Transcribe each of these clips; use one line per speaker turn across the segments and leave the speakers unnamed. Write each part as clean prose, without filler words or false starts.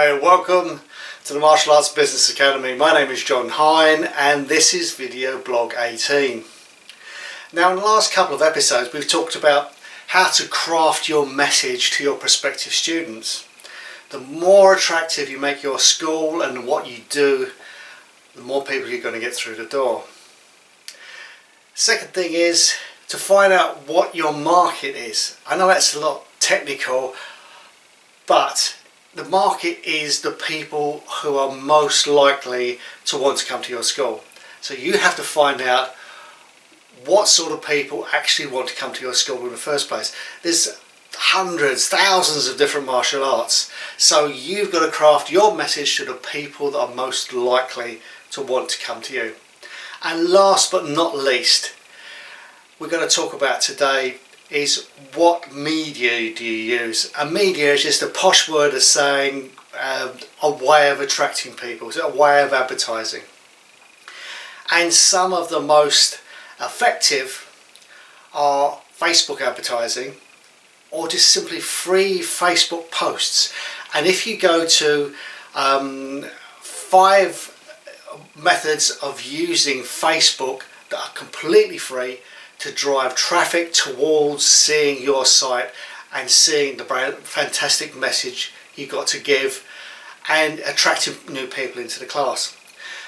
Hi, welcome to the Martial Arts Business Academy. My name is John Hine and this is video blog 18. Now, in the last couple of episodes we've talked about how to craft your message to your prospective students. The more attractive you make your school and what you do, the more people you're going to get through the door. Second thing is to find out what your market is. I know that's a lot technical, but the market is the people who are most likely to want to come to your school. So you have to find out what sort of people actually want to come to your school in the first place. There's hundreds, thousands of different martial arts. So you've got to craft your message to the people that are most likely to want to come to you. And last but not least, we're going to talk about today is what media do you use? And media is just a posh word of saying a way of attracting people, so a way of advertising. And some of the most effective are Facebook advertising or just simply free Facebook posts. And if you go to 5 methods of using Facebook that are completely free to drive traffic towards seeing your site and seeing the fantastic message you've got to give and attracting new people into the class.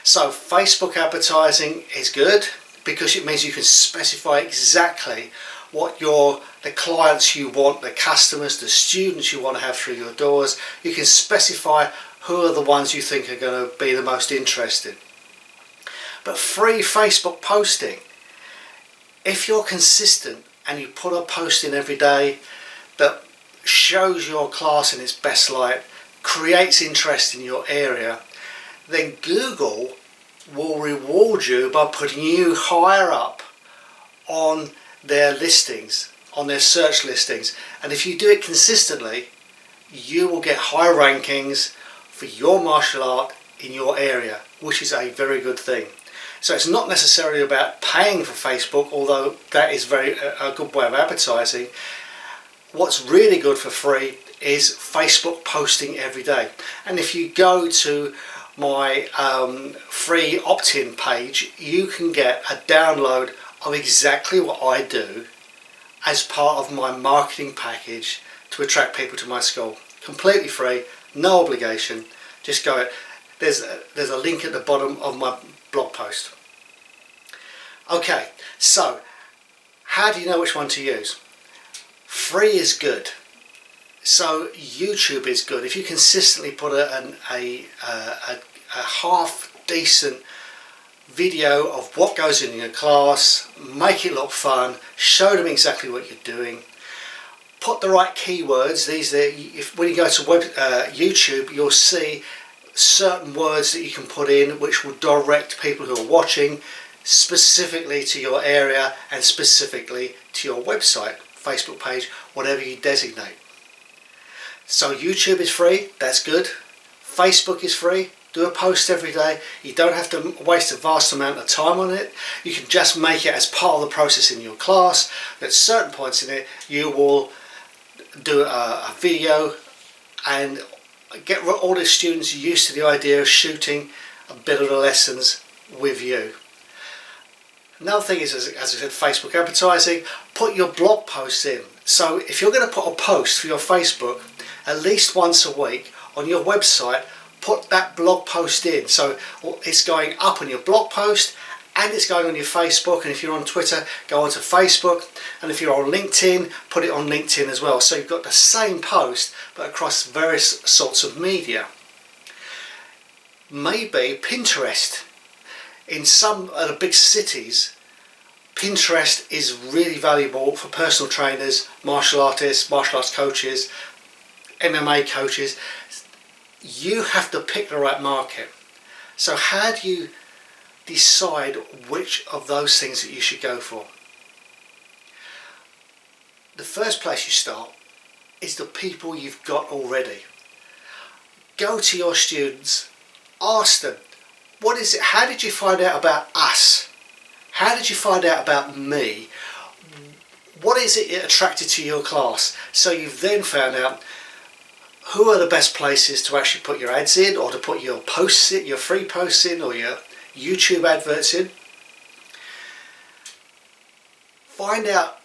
So Facebook advertising is good because it means you can specify exactly what the clients you want, the customers, the students you want to have through your doors. You can specify who are the ones you think are going to be the most interested. But free Facebook posting, if you're consistent and you put a post in every day that shows your class in its best light, creates interest in your area, then Google will reward you by putting you higher up on their listings, on their search listings. And if you do it consistently, you will get high rankings for your martial art in your area, which is a very good thing. So it's not necessarily about paying for Facebook, although that is a good way of advertising. What's really good for free is Facebook posting every day. And if you go to my free opt-in page, you can get a download of exactly what I do as part of my marketing package to attract people to my school. Completely free, no obligation. Just go. There's a link at the bottom of my blog post. Okay, so how do you know which one to use? Free is good. So YouTube is good. If you consistently put a half decent video of what goes in your class, make it look fun, show them exactly what you're doing, put the right keywords. When you go to YouTube, you'll see certain words that you can put in which will direct people who are watching specifically to your area and specifically to your website, Facebook page, whatever you designate. So YouTube is free, that's good. Facebook is free, do a post every day. You don't have to waste a vast amount of time on it. You can just make it as part of the process in your class. At certain points in it you will do a video and get all the students used to the idea of shooting a bit of the lessons with you. Another thing is, as I said, Facebook advertising. Put your blog posts in. So if you're going to put a post for your Facebook at least once a week on your website, put that blog post in. So it's going up on your blog post and it's going on your Facebook, and if you're on Twitter, go onto Facebook, and if you're on LinkedIn, put it on LinkedIn as well. So you've got the same post but across various sorts of media. Maybe Pinterest. In some of the big cities, Pinterest is really valuable for personal trainers, martial artists, martial arts coaches, MMA coaches. You have to pick the right market. So how do you decide which of those things that you should go for? The first place you start is the people you've got already. Go to your students, ask them, what is it? How did you find out about us? How did you find out about me? What is it that attracted to your class? So you've then found out who are the best places to actually put your ads in, or to put your posts in, your free posts in, or your YouTube adverts in. Find out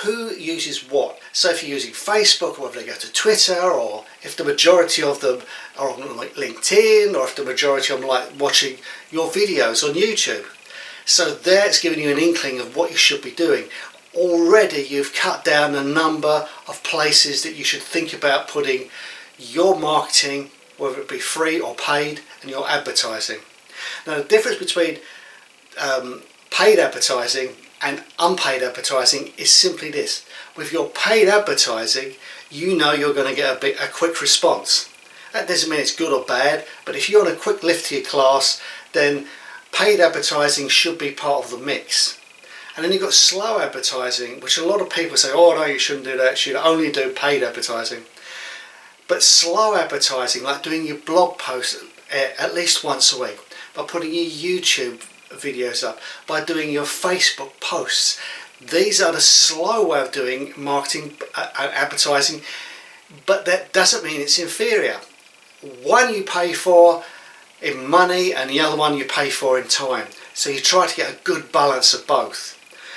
who uses what. So if you're using Facebook, or whether they go to Twitter, or if the majority of them are on like LinkedIn, or if the majority of them like watching your videos on YouTube. So that's giving you an inkling of what you should be doing. Already you've cut down the number of places that you should think about putting your marketing, whether it be free or paid, and your advertising. Now the difference between paid advertising and unpaid advertising is simply this. With your paid advertising, you know you're going to get a quick response. That doesn't mean it's good or bad, but if you want a quick lift to your class, then paid advertising should be part of the mix. And then you've got slow advertising, which a lot of people say, oh no, you shouldn't do that, you should only do paid advertising. But slow advertising, like doing your blog posts at least once a week, by putting your YouTube videos up, by doing your Facebook posts, these are the slow way of doing marketing and advertising, but that doesn't mean it's inferior. One you pay for in money and the other one you pay for in time. So you try to get a good balance of both.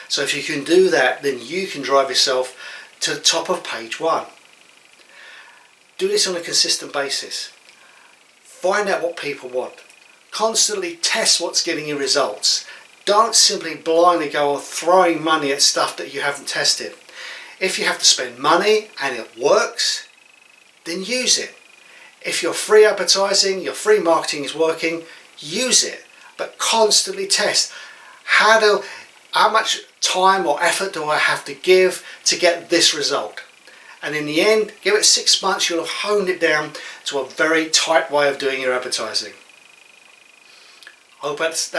So if you can do that, then you can drive yourself to the top of page one. Do this on a consistent basis. Find out what people want. Constantly test what's getting you results. Don't simply blindly go throwing money at stuff that you haven't tested. If you have to spend money and it works, then use it. If your free advertising, your free marketing is working, use it. But constantly test. How much time or effort do I have to give to get this result? And in the end, give it 6 months, you'll have honed it down to a very tight way of doing your advertising. I hope that's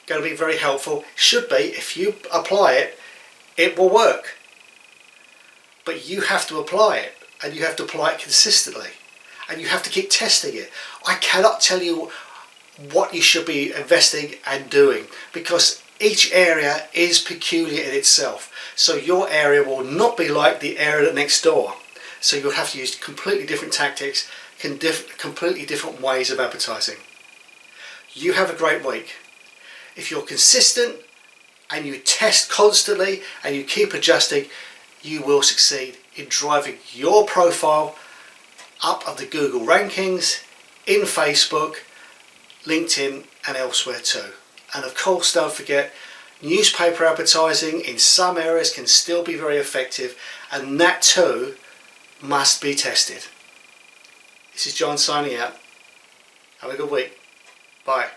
going to be very helpful. Should be. If you apply it, it will work. But you have to apply it, and you have to apply it consistently, and you have to keep testing it. I cannot tell you what you should be investing and doing, because each area is peculiar in itself. So your area will not be like the area next door. So you'll have to use completely different tactics, completely different ways of advertising. You have a great week. If you're consistent and you test constantly and you keep adjusting, you will succeed in driving your profile up of the Google rankings, in Facebook, LinkedIn and elsewhere too. And of course, don't forget, newspaper advertising in some areas can still be very effective, and that too must be tested. This is John signing out. Have a good week. Bye.